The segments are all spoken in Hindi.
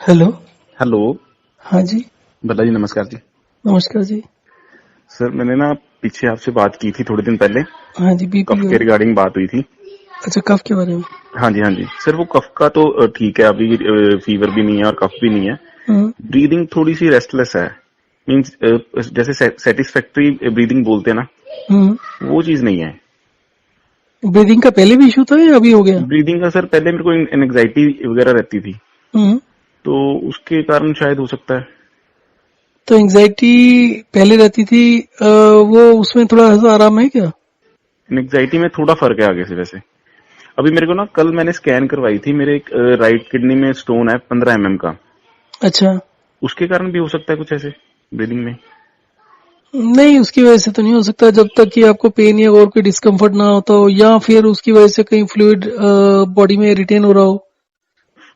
हेलो। हेलो। हाँ जी। भला जी, नमस्कार जी। नमस्कार जी। सर, मैंने ना पीछे आपसे बात की थी थोड़े दिन पहले। हाँ जी, बीपी कफ हो। के रिगार्डिंग बात हुई थी। अच्छा, कफ के बारे में। हाँ जी, हाँ जी सर, वो कफ का तो ठीक है, अभी फीवर भी नहीं है और कफ भी नहीं है। हम्म। ब्रीदिंग थोड़ी सी रेस्टलेस है। मीन्स जैसे सेटिस्फैक्ट्री ब्रीदिंग बोलते हैं ना, हम्म। वो चीज नहीं है। ब्रीदिंग का पहले भी इशू था या अभी हो गया? ब्रीदिंग का सर, पहले मेरे को एंग्जाइटी वगैरह रहती थी, हम्म। तो उसके कारण शायद हो सकता है। तो एंजाइटी पहले रहती थी, वो उसमें थोड़ा सा आराम है क्या? एंग्जाइटी में थोड़ा फर्क है आगे से वैसे। अभी मेरे को ना, कल मैंने स्कैन करवाई थी, मेरे एक राइट किडनी में स्टोन है 15 mm का। अच्छा। उसके कारण भी हो सकता है कुछ ऐसे ब्रीदिंग में। नहीं, उसकी वजह से तो नहीं हो सकता जब तक कि आपको पेन या और कोई डिस्कम्फर्ट ना होता हो, या फिर उसकी वजह से कहीं फ्लूइड बॉडी में रिटेन हो रहा हो,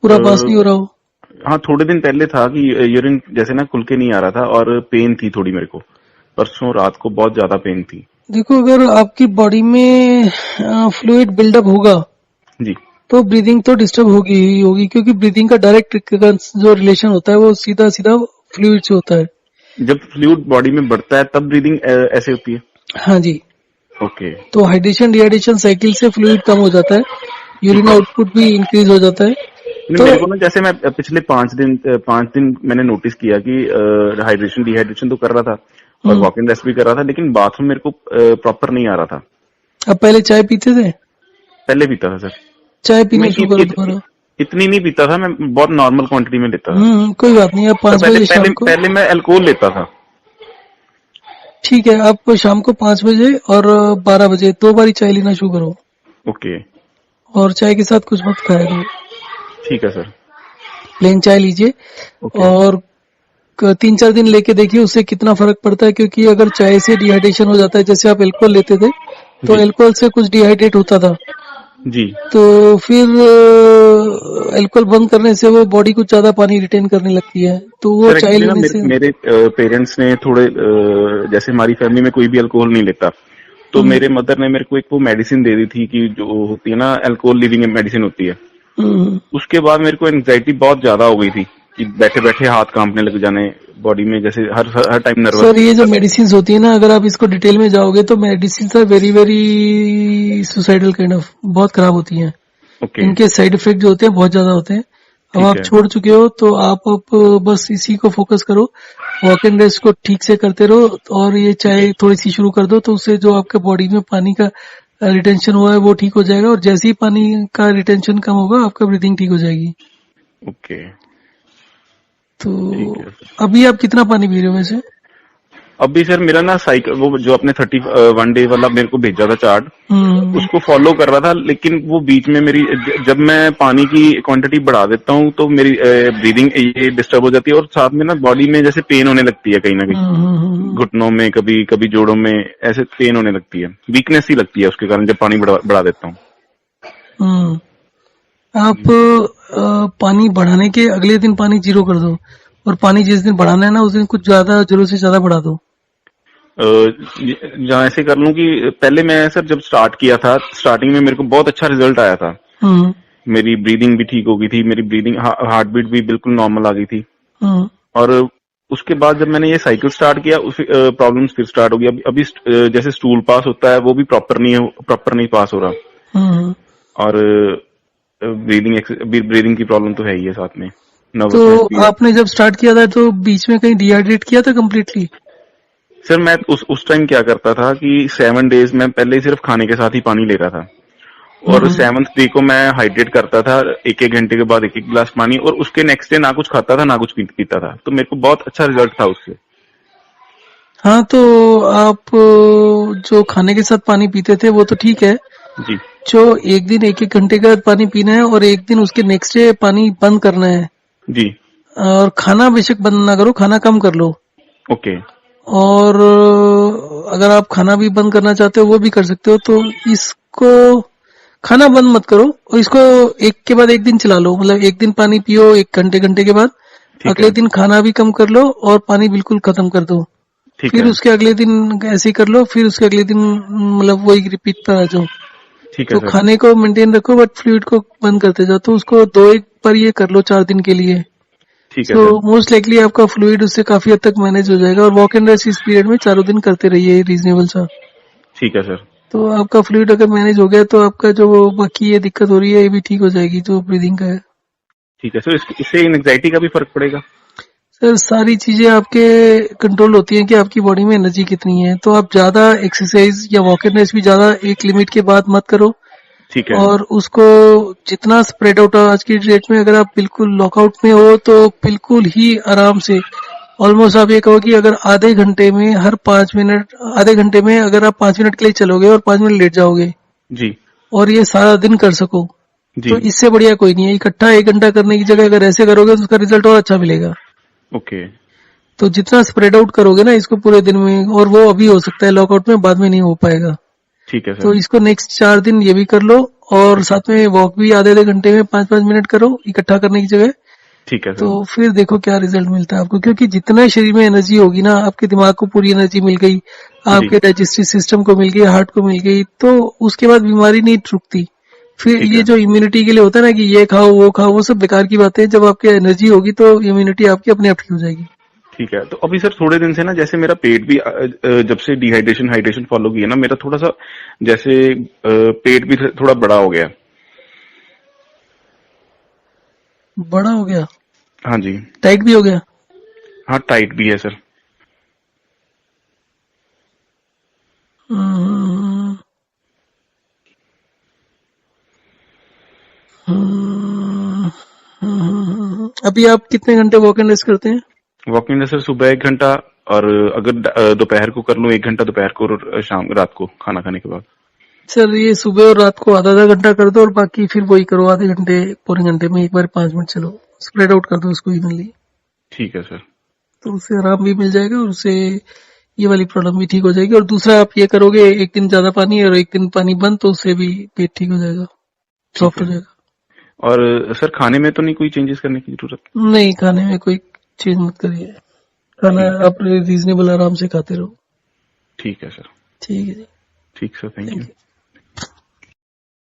पूरा पास नहीं हो रहा हो। हाँ, थोड़े दिन पहले था कि यूरिन जैसे ना खुल के नहीं आ रहा था और पेन थी थोड़ी मेरे को। परसों रात को बहुत ज्यादा पेन थी। देखो, अगर आपकी बॉडी में फ्लूइड बिल्डअप होगा जी। तो ब्रीदिंग तो डिस्टर्ब होगी ही होगी, क्योंकि ब्रीदिंग का डायरेक्ट जो रिलेशन होता है वो सीधा सीधा फ्लूइड से होता है। जब फ्लूइड बॉडी में बढ़ता है तब ब्रीदिंग ऐसे होती है। हाँ जी। ओके। तो हाइड्रेशन डिहाइड्रेशन साइकिल से फ्लूइड कम हो जाता है, ठीक यूरिन है। आउटपुट भी इंक्रीज हो जाता है। नहीं, तो मेरे को ना, जैसे मैं पिछले 5 दिन मैंने नोटिस किया कि हाइड्रेशन डिहाइड्रेशन तो कर रहा था और हम्म, वॉक इन रेस्ट भी कर रहा था, लेकिन बाथरूम मेरे को प्रॉपर नहीं आ रहा था। अब पहले चाय पीते थे? पहले पीता था सर। चाय पीना मैं शुरू करो दोबारा। इतनी नहीं पीता था, मैं बहुत नॉर्मल क्वांटिटी में लेता था। कोई बात नहीं, आप सर, 5 बजे शाम को। पहले मैं अल्कोहल लेता था। ठीक है, आप शाम को 5 बजे और 12 बजे 2 बारी चाय लेना शुरू करो। ओके। और चाय के साथ कुछ मत खाया करो, ठीक है सर। प्लेन चाय लीजिए। ओके। और 3-4 दिन लेके देखिए उससे कितना फर्क पड़ता है, क्योंकि अगर चाय से डिहाइड्रेशन हो जाता है, जैसे आप अल्कोहल लेते थे तो जी। अल्कोहल से कुछ डिहाइड्रेट होता था, जी। तो फिर अल्कोहल बंद करने से वो बॉडी कुछ ज्यादा पानी रिटेन करने लगती है, तो वो सर, चाय एक्चुअली ना लेने से। मेरे पेरेंट्स ने थोड़े जैसे हमारी फैमिली में कोई भी अल्कोहल नहीं लेता, तो हम्म, मेरे मदर ने मेरे को एक वो मेडिसिन दे दी थी कि जो होती है ना, अल्कोहल लिविंग मेडिसिन होती है। हम्म। उसके बाद मेरे को एंग्जाइटी बहुत ज्यादा हो गई थी कि बैठे बैठे हाथ कांपने लग जाने, बॉडी में जैसे हर हर टाइम नर्वस सर, ये जो रहता था। मेडिसिन होती है ना, अगर आप इसको डिटेल में जाओगे तो medicine are very very suicidal kind of, बहुत खराब होती हैं। ओके। इनके साइड इफेक्ट जो होते हैं बहुत ज्यादा होते हैं। अब ठीक आप है। छोड़ चुके हो तो आप अब बस इसी को फोकस करो, वॉक एंड रेस्ट को ठीक से करते रहो, और ये चाय थोड़ी सी शुरू कर दो, तो उससे जो आपके बॉडी में पानी का रिटेंशन हुआ है वो ठीक हो जाएगा, और जैसे ही पानी का रिटेंशन कम होगा आपका ब्रीदिंग ठीक हो जाएगी। ओके। तो ठीक है सर। अभी आप कितना पानी पी रहे हो वैसे? अभी सर मेरा ना साइकिल, वो जो आपने 31 डे वाला मेरे को भेजा था चार्ट, हम्म। उसको फॉलो कर रहा था, लेकिन वो बीच में मेरी जब मैं पानी की क्वांटिटी बढ़ा देता हूँ तो मेरी ब्रीदिंग ये डिस्टर्ब हो जाती है, और साथ में ना बॉडी में जैसे पेन होने लगती है कहीं ना हम्म। कहीं, घुटनों में, कभी कभी जोड़ों में ऐसे पेन होने लगती है, वीकनेस ही लगती है उसके कारण जब पानी बढ़ा देता हूँ। हम्म। आप जी सर। पानी बढ़ाने के अगले दिन पानी जीरो कर दो, और पानी जिस दिन बढ़ाना है ना उस दिन कुछ ज्यादा, जरूरत से ज्यादा बढ़ा दो। जहाँ ऐसे कर लूं कि पहले मैं सर जब स्टार्ट किया था, स्टार्टिंग में मेरे को बहुत अच्छा रिजल्ट आया था। हम्म। मेरी ब्रीदिंग भी ठीक हो गई थी, मेरी ब्रीदिंग हार्ट बीट भी बिल्कुल नॉर्मल आ गई थी। हम्म। और उसके बाद जब मैंने ये साइकिल स्टार्ट किया, उस प्रॉब्लम्स फिर स्टार्ट हो गई। अभी जैसे स्टूल पास होता है वो भी प्रॉपर नहीं पास हो रहा। हम्म। और ब्रीदिंग की प्रॉब्लम तो है ही है, साथ में तो नर्वसनेस भी है। आपने जब स्टार्ट किया था तो बीच में कहीं डिहाइड्रेट किया था कम्प्लीटली? सर, मैं उस टाइम क्या करता था कि 7 डेज में पहले ही सिर्फ खाने के साथ ही पानी ले रहा था, और हम्म। 7th डे को मैं हाइड्रेट करता था, एक एक घंटे के बाद एक एक गिलास पानी, और उसके नेक्स्ट डे ना कुछ खाता था ना कुछ पीता था, तो मेरे को बहुत अच्छा रिजल्ट था उससे। हाँ, तो आप जो खाने के साथ पानी पीते थे वो तो ठीक है। जी। जो एक दिन 1-1 घंटे का पानी पीना है और एक दिन उसके नेक्स्ट डे पानी बंद करना है, जी। और खाना बेशक बंद ना करो, खाना कम कर लो। ओके। और अगर आप खाना भी बंद करना चाहते हो वो भी कर सकते हो, तो इसको खाना बंद मत करो, और इसको एक के बाद एक दिन चला लो, मतलब एक दिन पानी पियो 1 घंटे, घंटे के बाद ठीक अगले है। दिन खाना भी कम कर लो और पानी बिल्कुल खत्म कर दो। ठीक फिर है। उसके अगले दिन ऐसे ही कर लो, फिर उसके अगले दिन मतलब वही रिपीट पर आ जाओ। ठीक है तो सर। खाने को मेंटेन रखो बट फ्लूइड को बंद करते जाओ, तो उसको 2-1 बार ये कर लो 4 दिन के लिए। ठीक है सो सर। मोस्ट लाइकली आपका फ्लूइड उससे काफी हद तक मैनेज हो जाएगा, और वॉक एंड रेस्ट इस पीरियड में 4 दिन करते रहिए रीजनेबल सा। ठीक है सर। तो आपका फ्लूइड अगर मैनेज हो गया तो आपका जो बाकी ये दिक्कत हो रही है ये भी ठीक हो जाएगी, जो ब्रीदिंग का है। ठीक है सर। इससे एंग्जाइटी का भी फर्क पड़ेगा? सर सारी चीजें आपके कंट्रोल होती हैं कि आपकी बॉडी में एनर्जी कितनी है, तो आप ज्यादा एक्सरसाइज या वॉक एंड रेस्ट भी ज्यादा एक लिमिट के बाद मत करो, ठीक है। और उसको जितना स्प्रेड आउट आज की डेट में, अगर आप बिल्कुल लॉकआउट में हो तो बिल्कुल ही आराम से, ऑलमोस्ट आप ये कहो कि अगर आधे घंटे में हर 5 मिनट, आधे घंटे में अगर आप 5 मिनट के लिए चलोगे और 5 मिनट लेट जाओगे जी और ये सारा दिन कर सको, जी। तो इससे बढ़िया कोई नहीं है। इकट्ठा 1 घंटा करने की जगह अगर ऐसे करोगे तो उसका रिजल्ट और अच्छा मिलेगा। ओके। तो जितना स्प्रेड आउट करोगे ना इसको पूरे दिन में, और वो अभी हो सकता है लॉकआउट में, बाद में नहीं हो पाएगा। ठीक है तो सर। इसको नेक्स्ट 4 दिन ये भी कर लो, और साथ में वॉक भी आधे आधे घंटे में 5-5 मिनट करो इकट्ठा करने की जगह। ठीक है तो सर। फिर देखो क्या रिजल्ट मिलता है आपको, क्योंकि जितना शरीर में एनर्जी होगी ना, आपके दिमाग को पूरी एनर्जी मिल गई, जी। आपके डाइजेस्टिव सिस्टम को मिल गई, हार्ट को मिल गई, तो उसके बाद बीमारी नहीं रुकती। फिर ठीक ये है। जो इम्यूनिटी के लिए होता है ना कि ये खाओ वो खाओ, वो सब बेकार की बातें हैं। जब आपकी एनर्जी होगी तो इम्यूनिटी आपकी अपने आप ठीक हो जाएगी। ठीक है। तो अभी सर थोड़े दिन से ना, जैसे मेरा पेट भी जब से डिहाइड्रेशन हाइड्रेशन फॉलो की है ना, मेरा थोड़ा सा जैसे पेट भी थोड़ा बड़ा हो गया। बड़ा हो गया? हाँ जी। टाइट भी हो गया? हाँ, टाइट भी है सर। हम्म, अभी आप कितने घंटे वॉक एंड रेस्ट करते हैं? वॉकिंग सर सुबह 1 घंटा, और अगर दोपहर को कर लूँ 1 घंटा, दोपहर को और शाम रात को खाना खाने के बाद। सर ये सुबह और रात को आधा आधा घंटा कर दो, और बाकी फिर वही करो, आधे घंटे पौने घंटे में एक बार 5 मिनट चलो, स्प्रेड आउट कर दो उसको इवनली। ठीक है सर। तो उससे आराम भी मिल जाएगा, और उससे ये वाली प्रॉब्लम भी ठीक हो जाएगी। और दूसरा आप ये करोगे, एक दिन ज्यादा पानी और एक दिन पानी बंद, तो उससे भी पेट ठीक हो जाएगा, ठीक सॉफ्ट हो है। जाएगा। और सर खाने में तो नहीं कोई चेंजेस करने की जरूरत? नहीं, खाने में कोई चेंज मत करिए, खाना ठीक है। आप रीजनेबल आराम से खाते रहो। ठीक है सर। ठीक है जी। ठीक sir, thank thank you. You.